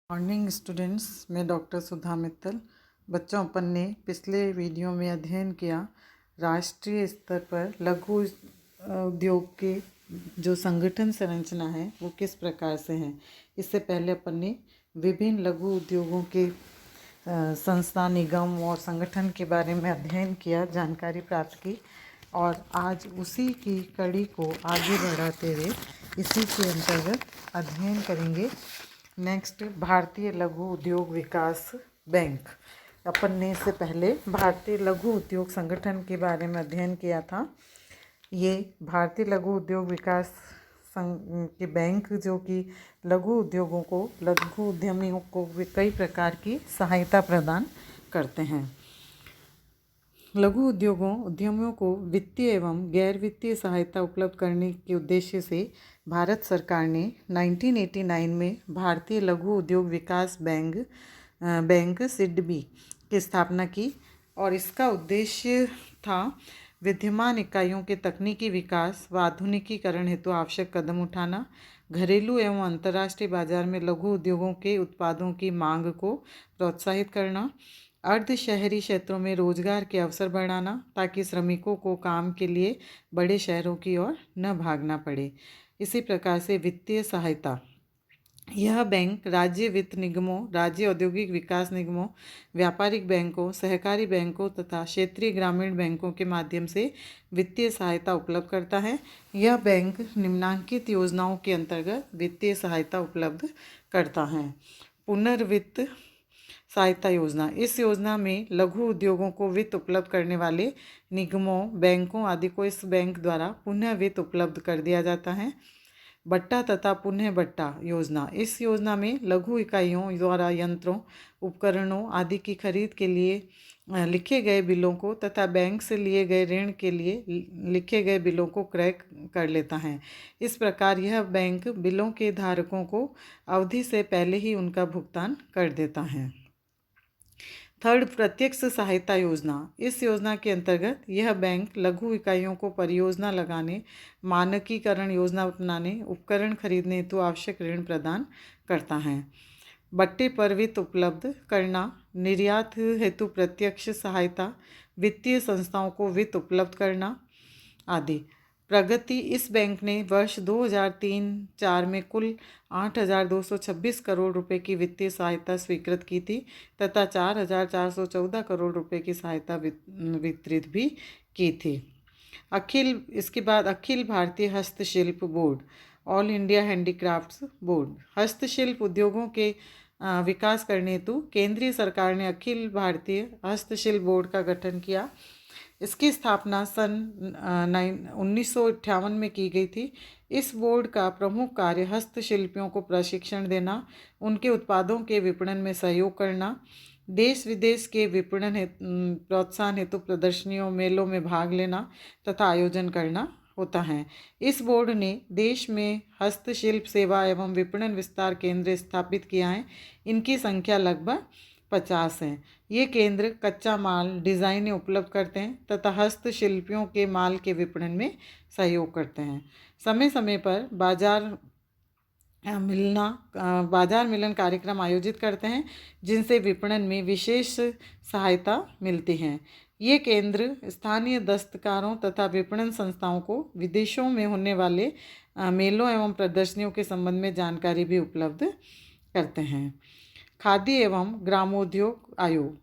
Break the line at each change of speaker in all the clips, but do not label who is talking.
Morning students, मैं doctor सुधा मित्तल। बच्चों, अपन ने पिछले वीडियो में अध्ययन किया राष्ट्रीय स्तर पर लघु उद्योग के जो संगठन संरचना है वो किस प्रकार से है। इससे पहले अपन ने विभिन्न लघु उद्योगों के संस्था, निगम और संगठन के बारे में अध्ययन किया, जानकारी प्राप्त की और आज उसी की कड़ी को आगे बढ़ाते हुए इसी के अंतर्गत अध्ययन करेंगे। नेक्स्ट, भारतीय लघु उद्योग विकास बैंक। अपन ने इससे पहले भारतीय लघु उद्योग संगठन के बारे में अध्ययन किया था। ये भारतीय लघु उद्योग विकास के बैंक जो कि लघु उद्योगों को, लघु उद्यमियों को कई प्रकार की सहायता प्रदान करते हैं। लघु उद्यमियों को वित्तीय एवं गैर वित्तीय सहायता उपलब्ध करने के उद्देश्य से भारत सरकार ने 1989 में भारतीय लघु उद्योग विकास बैंक सिडबी की स्थापना की और इसका उद्देश्य था विद्यमान इकाइयों के तकनीकी विकास व आधुनिकीकरण हेतु आवश्यक कदम उठाना, घरेलू एवं अंतर्राष्ट्रीय बाजार में लघु उद्योगों के उत्पादों की मांग को प्रोत्साहित करना, अर्ध शहरी क्षेत्रों में रोजगार के अवसर बढ़ाना ताकि श्रमिकों को काम के लिए बड़े शहरों की ओर न भागना पड़े। इसी प्रकार से वित्तीय सहायता, यह बैंक राज्य वित्त निगमों, राज्य औद्योगिक विकास निगमों, व्यापारिक बैंकों, सहकारी बैंकों तथा क्षेत्रीय ग्रामीण बैंकों के माध्यम से वित्तीय सहायता उपलब्ध करता है। यह बैंक निम्नलिखित योजनाओं के अंतर्गत वित्तीय सहायता उपलब्ध करता है। पुनर्वित्त सहायता योजना, इस योजना में लघु उद्योगों को वित्त उपलब्ध करने वाले निगमों, बैंकों आदि को इस बैंक द्वारा पुनः वित्त उपलब्ध कर दिया जाता है। बट्टा तथा पुनः बट्टा योजना, इस योजना में लघु इकाइयों द्वारा यंत्रों, उपकरणों आदि की खरीद के लिए लिखे गए बिलों को तथा बैंक से लिए गए ऋण के लिए लिखे गए बिलों को क्रय कर लेता है। इस प्रकार यह बैंक बिलों के धारकों को अवधि से पहले ही उनका भुगतान कर देता है। थर्ड, प्रत्यक्ष सहायता योजना, इस योजना के अंतर्गत यह बैंक लघु इकाइयों को परियोजना लगाने, मानकीकरण योजना अपनाने, उपकरण खरीदने हेतु आवश्यक ऋण प्रदान करता है। बट्टे पर वित्त उपलब्ध करना, निर्यात हेतु प्रत्यक्ष सहायता, वित्तीय संस्थाओं को वित्त उपलब्ध करना आदि। प्रगति, इस बैंक ने वर्ष 2003-04 में कुल 8,226 करोड़ रुपए की वित्तीय सहायता स्वीकृत की थी तथा 4,414 करोड़ रुपए की सहायता वितरित भी की थी। इसके बाद अखिल भारतीय हस्तशिल्प board, all India handicrafts board, हस्तशिल्प उद्योगों के विकास करने हेतु केंद्रीय सरकार ने अखिल भारतीय हस्तशिल्प बोर्ड का गठन किया। इसकी स्थापना सन 1958 में की गई थी। इस बोर्ड का प्रमुख कार्य हस्तशिल्पियों को प्रशिक्षण देना, उनके उत्पादों के विपणन में सहयोग करना, देश विदेश के विपणन प्रोत्साहन हेतु प्रदर्शनियों, मेलों में भाग लेना तथा आयोजन करना होता है। इस बोर्ड ने देश में हस्तशिल्प सेवा एवं विपणन विस्तार केंद्र स्थापित किया है। इनकी संख्या लगभग 50 हैं। ये केंद्र कच्चा माल, डिज़ाइनें उपलब्ध करते हैं तथा हस्तशिल्पियों के माल के विपणन में सहयोग करते हैं। समय समय पर बाजार मिलन कार्यक्रम आयोजित करते हैं जिनसे विपणन में विशेष सहायता मिलती है। ये केंद्र स्थानीय दस्तकारों तथा विपणन संस्थाओं को विदेशों में होने वाले मेलों एवं प्रदर्शनियों के संबंध में जानकारी भी उपलब्ध करते हैं। खादी एवं ग्रामोद्योग आयोग,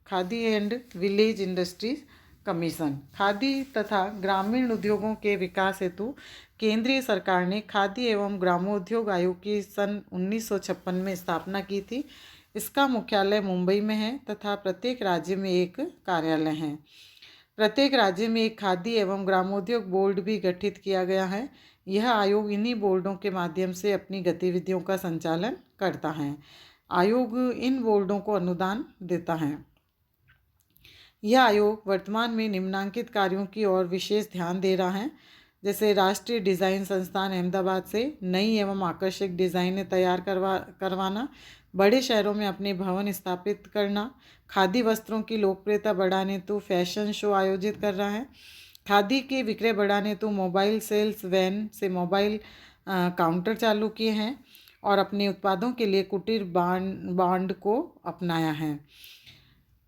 khadi and village industries commission, khadi तथा ग्रामीण उद्योगों के विकास हेतु केंद्रीय सरकार ने खादी एवं ग्रामोद्योग आयोग की सन 1956 में स्थापना की थी। इसका मुख्यालय मुंबई में है तथा प्रत्येक राज्य में एक कार्यालय है। प्रत्येक राज्य में एक खादी एवं ग्रामोद्योग बोर्ड भी गठित किया गया है। यह आयोग इन्हीं बोर्डों के माध्यम से अपनी गतिविधियों का संचालन करता है। आयोग इन बोर्डों को अनुदान देता है। यह आयोग वर्तमान में निम्नांकित कार्यों की ओर विशेष ध्यान दे रहा है, जैसे राष्ट्रीय डिज़ाइन संस्थान अहमदाबाद से नई एवं आकर्षक डिज़ाइनें तैयार करवाना, बड़े शहरों में अपने भवन स्थापित करना, खादी वस्त्रों की लोकप्रियता बढ़ाने तो फैशन शो आयोजित कर रहा है, खादी के विक्रय बढ़ाने तो मोबाइल सेल्स वैन से मोबाइल काउंटर चालू किए हैं और अपने उत्पादों के लिए कुटीर बांड को अपनाया है।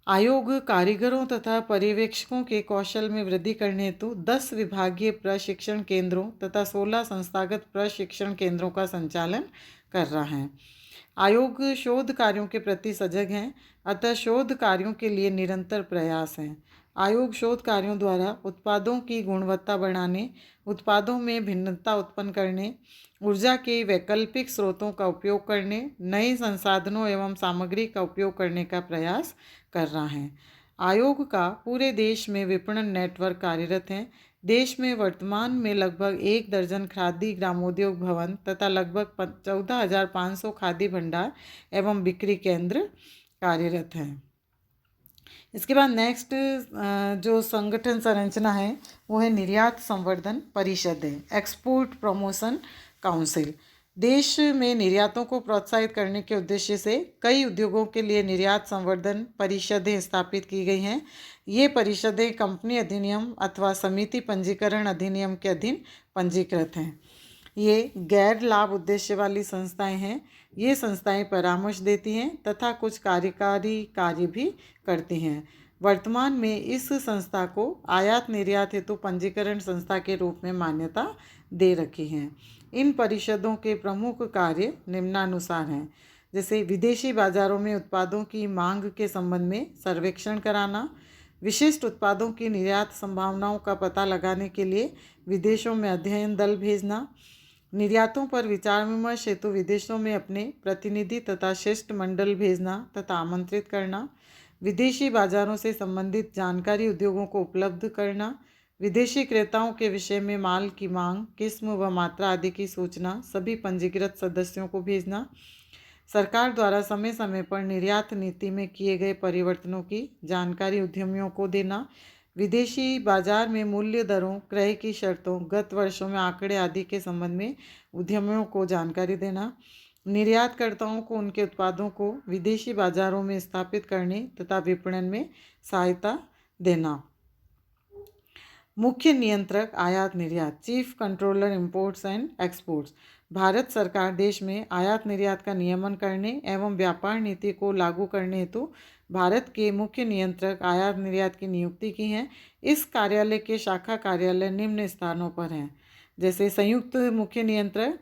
आयोग कारीगरों तथा पर्यवेक्षकों के कौशल में वृद्धि करने हेतु 10 विभागीय प्रशिक्षण केंद्रों तथा 16 संस्थागत प्रशिक्षण केंद्रों का संचालन कर रहा है। आयोग शोध कार्यों के प्रति सजग है, अतः शोध कार्यों के लिए निरंतर प्रयास है। आयोग शोध कार्यों द्वारा उत्पादों की गुणवत्ता बढ़ाने, उत्पादों में भिन्नता उत्पन्न करने, ऊर्जा के वैकल्पिक स्रोतों का उपयोग करने, नए संसाधनों एवं सामग्री का उपयोग करने का प्रयास कर रहा है। आयोग का पूरे देश में विपणन नेटवर्क कार्यरत है। देश में वर्तमान में लगभग 1 दर्जन खादी ग्रामोद्योग भवन तथा लगभग 14,500 खादी भंडार एवं बिक्री केंद्र कार्यरत हैं। इसके बाद नेक्स्ट जो संगठन संरचना है वो है निर्यात संवर्धन परिषद है, एक्सपोर्ट प्रमोशन काउंसिल। देश में निर्यातों को प्रोत्साहित करने के उद्देश्य से कई उद्योगों के लिए निर्यात संवर्धन परिषदें स्थापित की गई हैं। ये परिषदें कंपनी अधिनियम अथवा समिति पंजीकरण अधिनियम के अधीन पंजीकृत हैं। ये गैर लाभ उद्देश्य वाली संस्थाएं हैं। ये संस्थाएं परामर्श देती हैं तथा कुछ कार्यकारी कार्य भी करती हैं। वर्तमान में इस संस्था को आयात निर्यात हेतु पंजीकरण संस्था के रूप में मान्यता दे रखी है। इन परिषदों के प्रमुख कार्य निम्नानुसार हैं, जैसे विदेशी बाजारों में उत्पादों की मांग के संबंध में सर्वेक्षण कराना, विशिष्ट उत्पादों की निर्यात संभावनाओं का पता लगाने के लिए विदेशों में अध्ययन दल भेजना, निर्यातों पर विचार विमर्श हेतु विदेशों में अपने प्रतिनिधि तथा शिष्टमंडल भेजना तथा आमंत्रित करना, विदेशी बाजारों से संबंधित जानकारी उद्योगों को उपलब्ध करना, विदेशी क्रेताओं के विषय में माल की मांग, किस्म व मात्रा आदि की सूचना सभी पंजीकृत सदस्यों को भेजना, सरकार द्वारा समय समय पर निर्यात नीति में किए गए परिवर्तनों की जानकारी उद्यमियों को देना, विदेशी बाजार में मूल्य दरों, क्रय की शर्तों, गत वर्षों में आंकड़े आदि के संबंध में उद्यमियों को जानकारी देना, निर्यातकर्ताओं को उनके उत्पादों को विदेशी बाजारों में स्थापित करने तथा विपणन में सहायता देना। मुख्य नियंत्रक आयात निर्यात, chief controller imports and exports. Bharat सरकार देश में आयात निर्यात का नियमन करने एवं व्यापार नीति को लागू करने हेतु भारत के मुख्य नियंत्रक आयात निर्यात की नियुक्ति की है। इस कार्यालय के शाखा कार्यालय निम्न स्थानों पर हैं, जैसे संयुक्त मुख्य नियंत्रक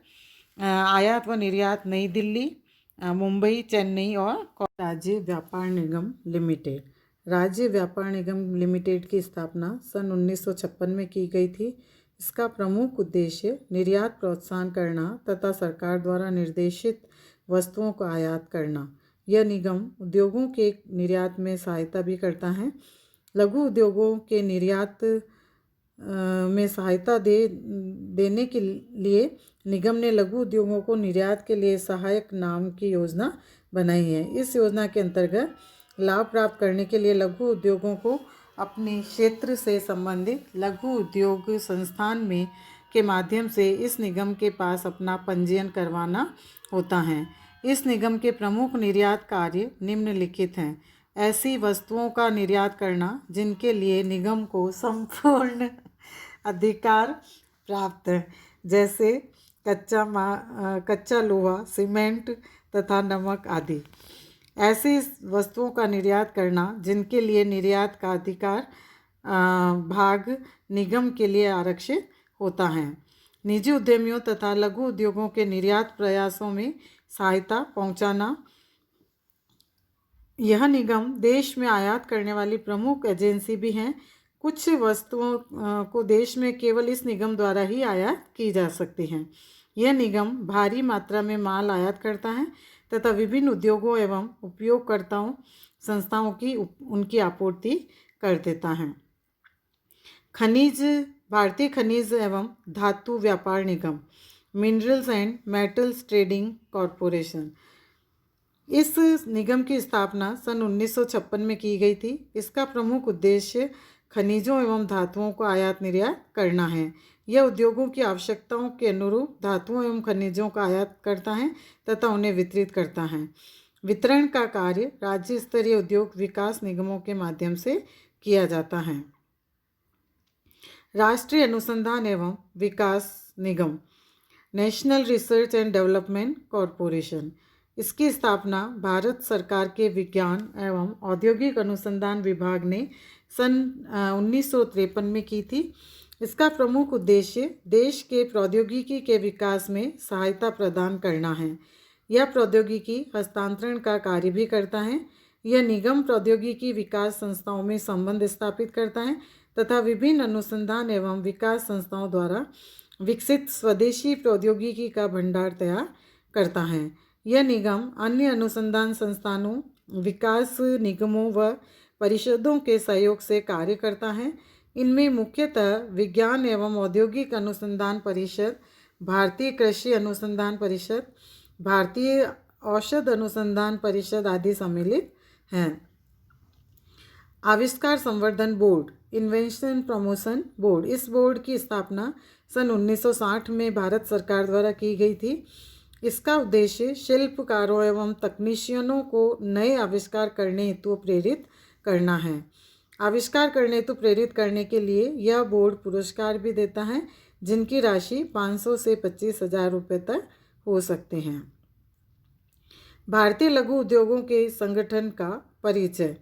आयात व निर्यात नई दिल्ली, मुंबई, चेन्नई और राज्य व्यापार निगम लिमिटेड। राज्य व्यापार निगम लिमिटेड की स्थापना सन 1956 में की गई थी। इसका प्रमुख उद्देश्य निर्यात प्रोत्साहन करना तथा सरकार द्वारा निर्देशित वस्तुओं का आयात करना। यह निगम उद्योगों के निर्यात में सहायता भी करता है। लघु उद्योगों के निर्यात में सहायता देने के लिए निगम ने लघु उद्योगों को निर्यात के लिए सहायक नाम की योजना बनाई है। इस योजना के अंतर्गत लाभ प्राप्त करने के लिए लघु उद्योगों को अपने क्षेत्र से संबंधित लघु उद्योग संस्थान में के माध्यम से इस निगम के पास अपना पंजीयन करवाना होता है। इस निगम के प्रमुख निर्यात कार्य निम्नलिखित हैं। ऐसी वस्तुओं का निर्यात करना जिनके लिए निगम को संपूर्ण अधिकार प्राप्त है, जैसे कच्चा लोहा, सीमेंट तथा नमक आदि। ऐसी वस्तुओं का निर्यात करना जिनके लिए निर्यात का अधिकार भाग निगम के लिए आरक्षित होता है। निजी उद्यमियों तथा लघु उद्योगों के निर्यात प्रयासों में सहायता पहुंचाना। यह निगम देश में आयात करने वाली प्रमुख एजेंसी भी हैं। कुछ वस्तुओं को देश में केवल इस निगम द्वारा ही आयात की जा सकती हैं। यह निगम भारी मात्रा में माल आयात करता है तथा विभिन्न उद्योगों एवं उपयोगकर्ताओं संस्थाओं की उनकी आपूर्ति कर देता है। खनिज, भारतीय खनिज एवं धातु व्यापार निगम, minerals and metals trading corporation. इस निगम की स्थापना सन 1956 में की गई थी। इसका प्रमुख उद्देश्य खनिजों एवं धातुओं को आयात निर्यात करना है। यह उद्योगों की आवश्यकताओं के अनुरूप धातुओं एवं खनिजों का आयात करता है तथा उन्हें वितरित करता है। वितरण का कार्य राज्य स्तरीय उद्योग विकास निगमों के माध्यम से किया जाता है। राष्ट्रीय अनुसंधान एवं विकास निगम, national research and development corporation. इसकी स्थापना भारत सरकार के विज्ञान एवं औद्योगिक अनुसंधान विभाग ने सन 1953 में की थी। इसका प्रमुख उद्देश्य देश के प्रौद्योगिकी के विकास में सहायता प्रदान करना है। यह प्रौद्योगिकी हस्तांतरण का कार्य भी करता है। यह निगम प्रौद्योगिकी विकास संस्थाओं में संबंध स्थापित करता है तथा विभिन्न अनुसंधान एवं विकास संस्थाओं द्वारा विकसित स्वदेशी प्रौद्योगिकी का भंडार तैयार करता है। यह निगम अन्य अनुसंधान संस्थानों, विकास निगमों व परिषदों के सहयोग से कार्य करता है। इनमें मुख्यतः विज्ञान एवं औद्योगिक अनुसंधान परिषद, भारतीय कृषि अनुसंधान परिषद, भारतीय औषध अनुसंधान परिषद आदि सम्मिलित हैं। आविष्कार संवर्धन बोर्ड, इन्वेंशन प्रमोशन बोर्ड, इस बोर्ड की स्थापना सन 1960 में भारत सरकार द्वारा की गई थी। इसका उद्देश्य शिल्पकारों एवं तकनीशियनों को नए आविष्कार करने हेतु प्रेरित करना है। आविष्कार करने हेतु प्रेरित करने के लिए यह बोर्ड पुरस्कार भी देता है, जिनकी राशि 500 से 25,000 रुपये तक हो सकते हैं। भारतीय लघु उद्योगों के संगठन का परिचय।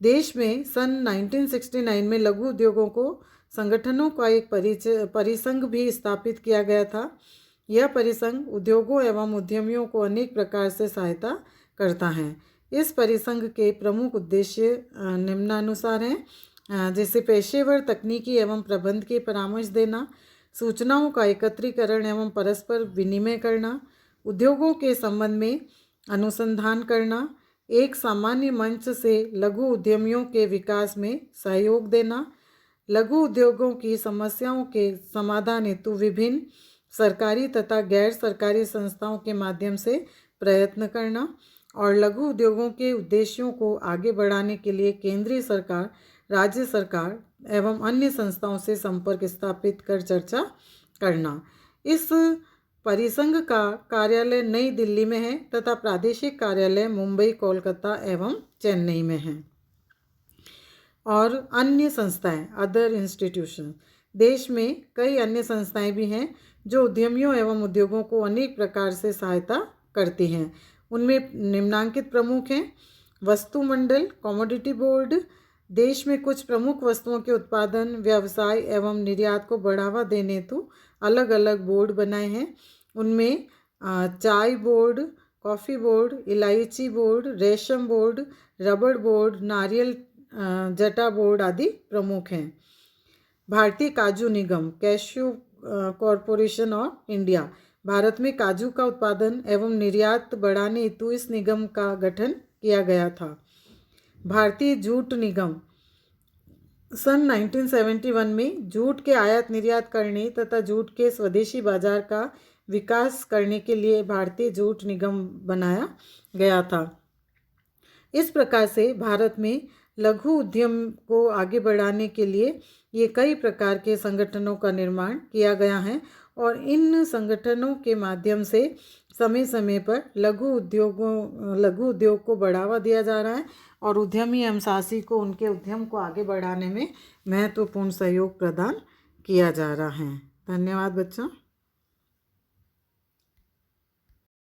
देश में सन 1969 में लघु उद्योगों को संगठनों का एक परिसंघ भी स्थापित किया गया था। यह परिसंघ उद्योगों एवं उद्यमियों को अनेक प्रकार से सहायता करता है। इस परिसंघ के प्रमुख उद्देश्य निम्नानुसार हैं, जैसे पेशेवर तकनीकी एवं प्रबंध के परामर्श देना, सूचनाओं का एकत्रीकरण एवं परस्पर विनिमय करना, उद्योगों के संबंध में अनुसंधान करना, एक सामान्य मंच से लघु उद्यमियों के विकास में सहयोग देना, लघु उद्योगों की समस्याओं के समाधान हेतु विभिन्न सरकारी तथा गैर सरकारी संस्थाओं के माध्यम से प्रयत्न करना और लघु उद्योगों के उद्देश्यों को आगे बढ़ाने के लिए केंद्रीय सरकार, राज्य सरकार एवं अन्य संस्थाओं से संपर्क स्थापित कर चर्चा करना। इस परिसंघ का कार्यालय नई दिल्ली में है तथा प्रादेशिक कार्यालय मुंबई, कोलकाता एवं चेन्नई में है। और अन्य संस्थाएं, अदर इंस्टीट्यूशन, देश में कई अन्य संस्थाएं भी हैं जो उद्यमियों एवं उद्योगों को अनेक प्रकार से सहायता करती हैं। उनमें निम्नांकित प्रमुख हैं: वस्तुमंडल, कमोडिटी बोर्ड, देश में कुछ प्रमुख वस्तुओं के उत्पादन, व्यवसाय एवं निर्यात को बढ़ावा देने हेतु अलग अलग बोर्ड बनाए हैं। उनमें चाय बोर्ड, कॉफ़ी बोर्ड, इलायची बोर्ड, रेशम बोर्ड, रबड़ बोर्ड, नारियल जटा बोर्ड आदि प्रमुख हैं। भारतीय काजू निगम, cashew corporation of India, Bharat में काजू का उत्पादन एवं निर्यात बढ़ाने हेतु इस निगम का गठन किया गया था। भारतीय जूट निगम, सन 1971 में जूट के आयात निर्यात करने तथा जूट के स्वदेशी बाजार का विकास करने के लिए भारतीय जूट निगम बनाया गया था। इस प्रकार से भारत में लघु उद्यम को आगे बढ़ाने के लिए ये कई प्रकार के संगठनों का निर्माण किया गया है और इन संगठनों के माध्यम से समय समय पर लघु उद्योग को बढ़ावा दिया जा रहा है और उद्यमी एवं साहसी को उनके उद्यम को आगे बढ़ाने में महत्वपूर्ण सहयोग प्रदान किया जा रहा है। धन्यवाद बच्चों।